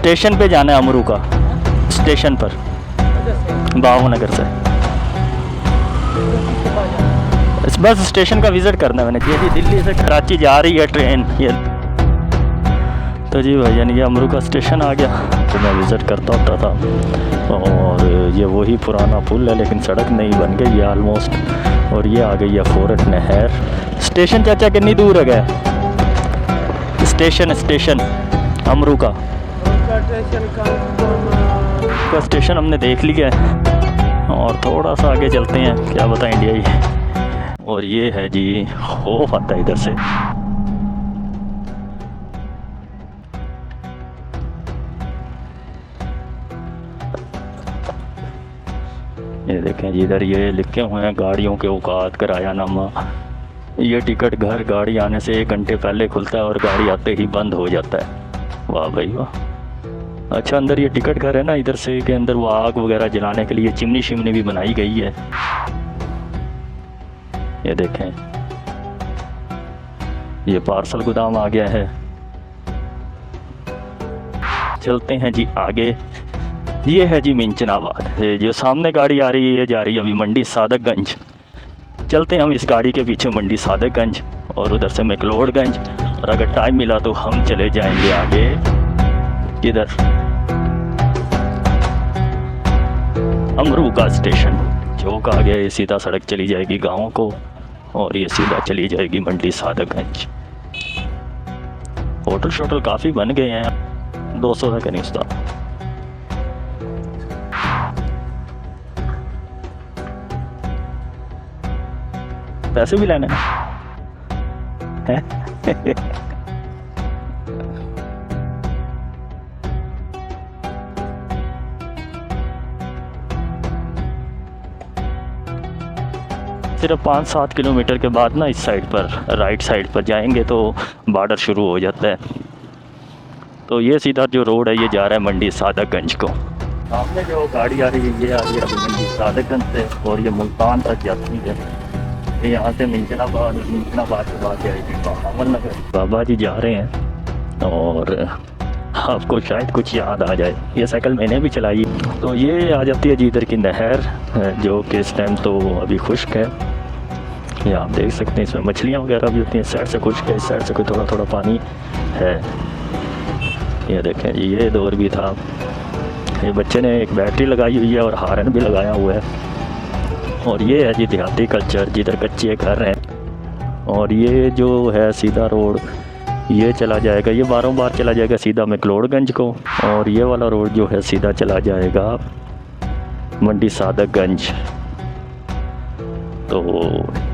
Station पे जाना है अमरू का, स्टेशन पर बाबू नगर से। बस स्टेशन का विज़िट करना है मैंने। ये जी दिल्ली से कराची जा रही है ट्रेन ये। तो जी भाईजान ये अमरू का स्टेशन आ गया, तो मैं विज़िट करता होता था। और ये वही पुराना पुल है लेकिन सड़क नई बन गई है आलमोस्ट। और ये आ गई है फोरट नहर। स्टेशन चाचा कितनी दूर है गया? स्टेशन अमरू का स्टेशन हमने देख लिया है। और थोड़ा सा आगे चलते हैं, क्या बताएं इंडिया। और ये है जी खौफ आता है इधर से। ये देखें जी इधर ये लिखे हुए हैं गाड़ियों के औकात, किराया नामा। ये टिकट घर गाड़ी आने से 1 घंटे पहले खुलता है और गाड़ी आते ही बंद हो जाता है। वाह भाई वाह। अच्छा अंदर ये टिकट घर है ना, इधर से के अंदर वो आग वगैरह जलाने के लिए चिमनी शिमनी भी बनाई गई है। ये देखें ये पार्सल गोदाम आ गया है। चलते हैं जी आगे। ये है जी मिंचनाबाद। जो सामने गाड़ी आ रही है ये जा रही है अभी मंडी सादकगंज। चलते हैं हम इस गाड़ी के पीछे मंडी सादकगंज और उधर से मैक्लोडगंज। और अगर टाइम मिला तो हम चले जाएंगे आगे इधर अमरू का स्टेशन। चौक आ गया, ये सीधा सड़क चली जाएगी गाँव को और ये सीधा चली जाएगी मंडी सादकगंज। होटल शोटल काफ़ी बन गए हैं, 200 तक नहीं उसका। पैसे भी लेने हैं। सिर्फ 5-7 किलोमीटर के बाद ना इस साइड पर राइट साइड पर जाएंगे तो बॉर्डर शुरू हो जाता है। तो ये सीधा जो रोड है ये जा रहा है मंडी सादकगंज को। सामने जो गाड़ी आ रही है ये आ रही है मंडी सादकगंज से और ये मुल्तान तक जाती है। यहाँ से मिंचनाबाद के बाद जाएगी अहमदनगर। बाबा जी जा रहे हैं और आपको शायद कुछ याद आ जाए। ये साइकिल मैंने भी चलाई। तो ये आ जाती है जी इधर की नहर, जो कि इस टाइम तो अभी खुश्क है। ये आप देख सकते हैं, इसमें मछलियाँ वगैरह भी होती हैं। इस साइड से खुश्क है, इस साइड से कोई थोड़ा थोड़ा पानी है। ये देखें जी ये दौर भी था। ये बच्चे ने एक बैटरी लगाई हुई है और हारन भी लगाया हुआ है। और ये है जी देहाती कल्चर जिधर कच्चे घर हैं। और ये जो है सीधा रोड ये चला जाएगा, ये बारों बार चला जाएगा सीधा मैक्लोडगंज को। और ये वाला रोड जो है सीधा चला जाएगा मंडी सादकगंज। तो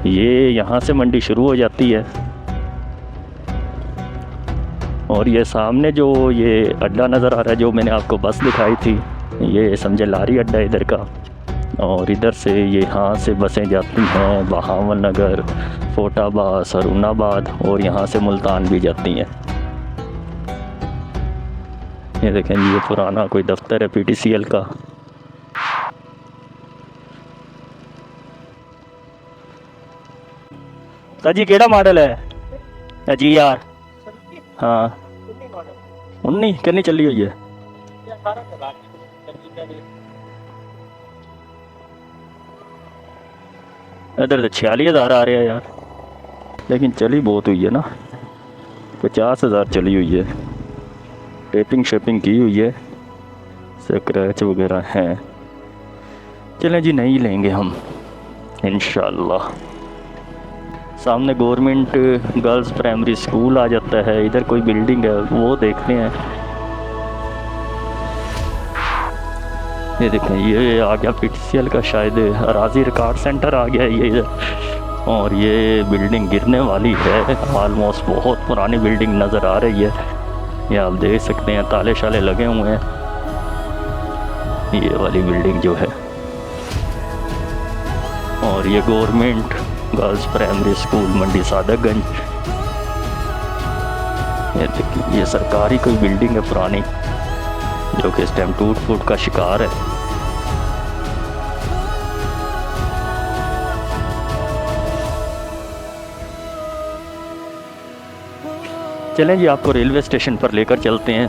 ये यहाँ से मंडी शुरू हो जाती है। और ये सामने जो ये अड्डा नज़र आ रहा है, जो मैंने आपको बस दिखाई थी, ये समझे लारी अड्डा इधर का। और इधर से ये यहाँ से बसें जाती हैं बहावन नगर, फोटाबाद, सरूनाबाद और यहाँ से मुल्तान भी जाती हैं। ये देखें जी ये पुराना कोई दफ्तर है PTCL का। जी केड़ा मॉडल है जी यार? हाँ 19 कितनी चली हुई है? इधर तो 46,000 आ रहा है यार, लेकिन चली बहुत हुई है ना। 50,000 चली हुई है। टेपिंग शेपिंग की हुई है, स्क्रैच वगैरह हैं। चलें जी नहीं लेंगे हम इंशाल्लाह। सामने गवर्नमेंट गर्ल्स प्राइमरी स्कूल आ जाता है। इधर कोई बिल्डिंग है वो देखते हैं। ये देखें ये आ गया PTCL का शायद अराजी रिकॉर्ड सेंटर आ गया है ये इधर। और ये बिल्डिंग गिरने वाली है ऑलमोस्ट। बहुत पुरानी बिल्डिंग नज़र आ रही है। ये आप देख सकते हैं ताले शाले लगे हुए हैं। ये वाली बिल्डिंग जो है, और ये गवर्नमेंट गर्ल्स प्राइमरी स्कूल मंडी सादकगंज। ये देखिए ये सरकारी कोई बिल्डिंग है पुरानी, जो कि इस टाइम टूट फूट का शिकार है। चलें जी आपको रेलवे स्टेशन पर लेकर चलते हैं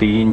3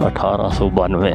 1892۔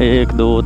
1 2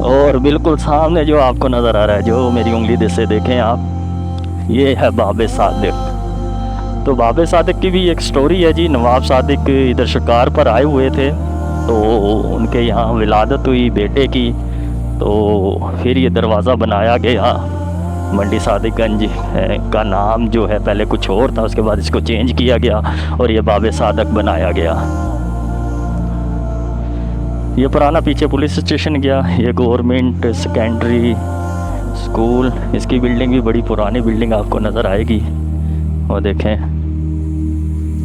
और बिल्कुल सामने जो आपको नज़र आ रहा है, जो मेरी उंगली से देखें आप, ये है बाबे सादिक। तो बाबे सादिक की भी एक स्टोरी है जी। नवाब सादिक इधर शिकार पर आए हुए थे, तो उनके यहाँ विलादत हुई बेटे की, तो फिर ये दरवाज़ा बनाया गया। मंडी सादिकगंज का नाम जो है पहले कुछ और था, उसके बाद इसको चेंज किया गया और ये बाबे सादिक बनाया गया। ये पुराना पीछे पुलिस स्टेशन गया, ये गवर्नमेंट सेकेंडरी स्कूल, इसकी बिल्डिंग भी बड़ी पुरानी बिल्डिंग आपको नज़र आएगी। और देखें,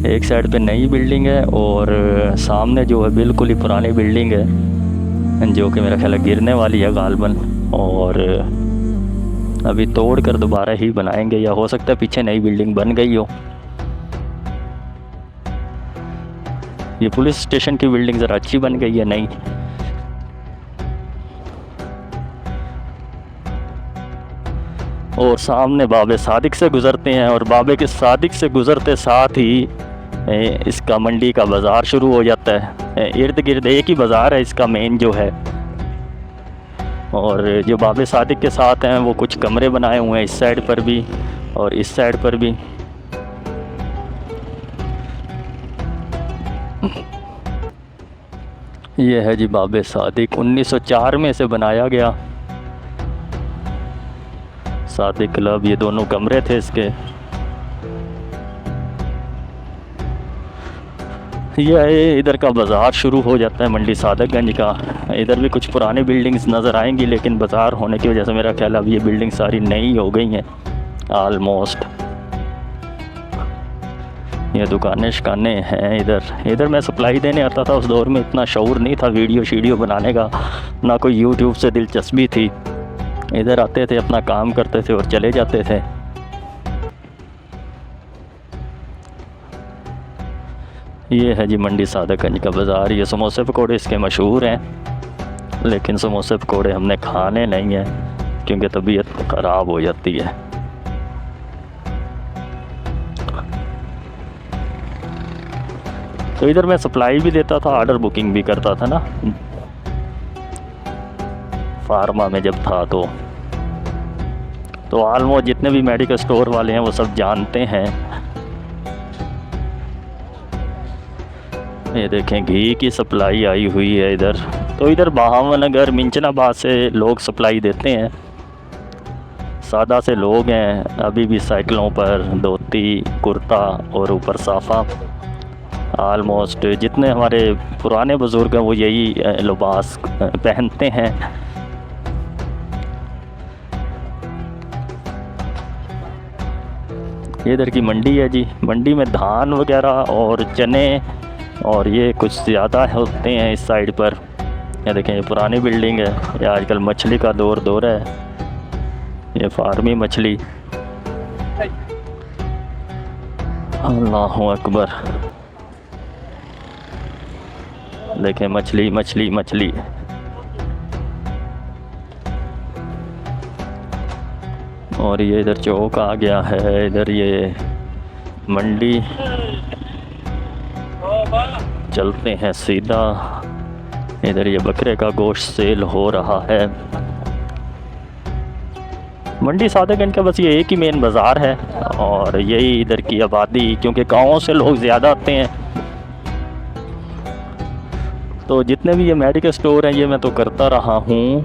एक साइड पे नई बिल्डिंग है और सामने जो है बिल्कुल ही पुरानी बिल्डिंग है, जो कि मेरा ख्याल है गिरने वाली है गालबन, और अभी तोड़ कर दोबारा ही बनाएंगे, या हो सकता है पीछे नई बिल्डिंग बन गई हो। ये पुलिस स्टेशन की बिल्डिंग ज़रा अच्छी बन गई है नई। और सामने बाबे सादिक से गुज़रते हैं, और बाबे के सादिक से गुज़रते साथ ही इसका मंडी का बाज़ार शुरू हो जाता है। इर्द गिर्द एक ही बाज़ार है इसका मेन जो है, और जो बाबे सादिक के साथ हैं वो कुछ कमरे बनाए हुए हैं इस साइड पर भी और इस साइड पर भी। ये है जी बाबे सादिक, 1904 में से बनाया गया सादिक क्लब। ये दोनों कमरे थे इसके। ये इधर का बाज़ार शुरू हो जाता है मंडी सादिकगंज का। इधर भी कुछ पुरानी बिल्डिंग्स नज़र आएंगी, लेकिन बाज़ार होने की वजह से मेरा ख्याल अब ये बिल्डिंग सारी नई हो गई हैं आलमोस्ट। ये दुकानें शकानें हैं इधर मैं सप्लाई देने आता था, उस दौर में इतना शऊर नहीं था वीडियो शीडियो बनाने का, ना कोई यूट्यूब से दिलचस्पी थी। इधर आते थे, अपना काम करते थे और चले जाते थे। ये है जी मंडी सादिकगंज का बाज़ार। ये समोसे पकौड़े इसके मशहूर हैं, लेकिन समोसे पकौड़े हमने खाने नहीं हैं क्योंकि तबीयत ख़राब हो जाती है। तो इधर मैं सप्लाई भी देता था, ऑर्डर बुकिंग भी करता था ना फार्मा में जब था। तो ऑलमोस्ट जितने भी मेडिकल स्टोर वाले हैं वो सब जानते हैं। ये देखें, घी की सप्लाई आई हुई है इधर। तो इधर बहावनगर मिंचनाबाद से लोग सप्लाई देते हैं। सादा से लोग हैं, अभी भी साइकिलों पर धोती कुर्ता और ऊपर साफ़ा। आलमोस्ट जितने हमारे पुराने बुज़ुर्ग हैं वो यही लिबास पहनते हैं। ये इधर की मंडी है जी। मंडी में धान वगैरह और चने और ये कुछ ज़्यादा होते हैं इस साइड पर। ये देखें, ये पुरानी बिल्डिंग है। ये आजकल मछली का दौर है, ये फार्मी मछली। अल्लाहु अकबर, देखें मछली मछली मछली। और ये इधर चौक आ गया है। इधर ये मंडी, चलते हैं सीधा। इधर ये बकरे का गोश्त सेल हो रहा है। मंडी सादिकगंज का बस ये एक ही मेन बाज़ार है और यही इधर की आबादी, क्योंकि गाँवों से लोग ज़्यादा आते हैं। तो जितने भी ये मेडिकल स्टोर हैं ये मैं तो करता रहा हूँ।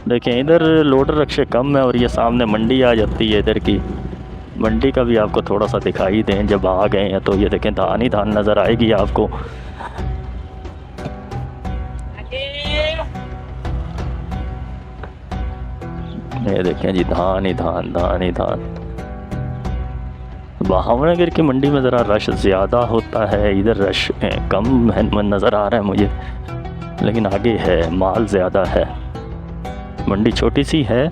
देखें, इधर लोडर रक्शे कम है और ये सामने मंडी आ जाती है। इधर की मंडी का भी आपको थोड़ा सा दिखाई दें जब आ गए हैं। तो ये देखें, धान ही धान नज़र आएगी आपको। ये देखें जी, धान ही धान, धान ही धान। बहावनगर की मंडी में ज़रा रश ज़्यादा होता है, इधर रश कम नज़र आ रहा है मुझे, लेकिन आगे है, माल ज़्यादा है। मंडी छोटी सी है।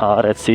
RSC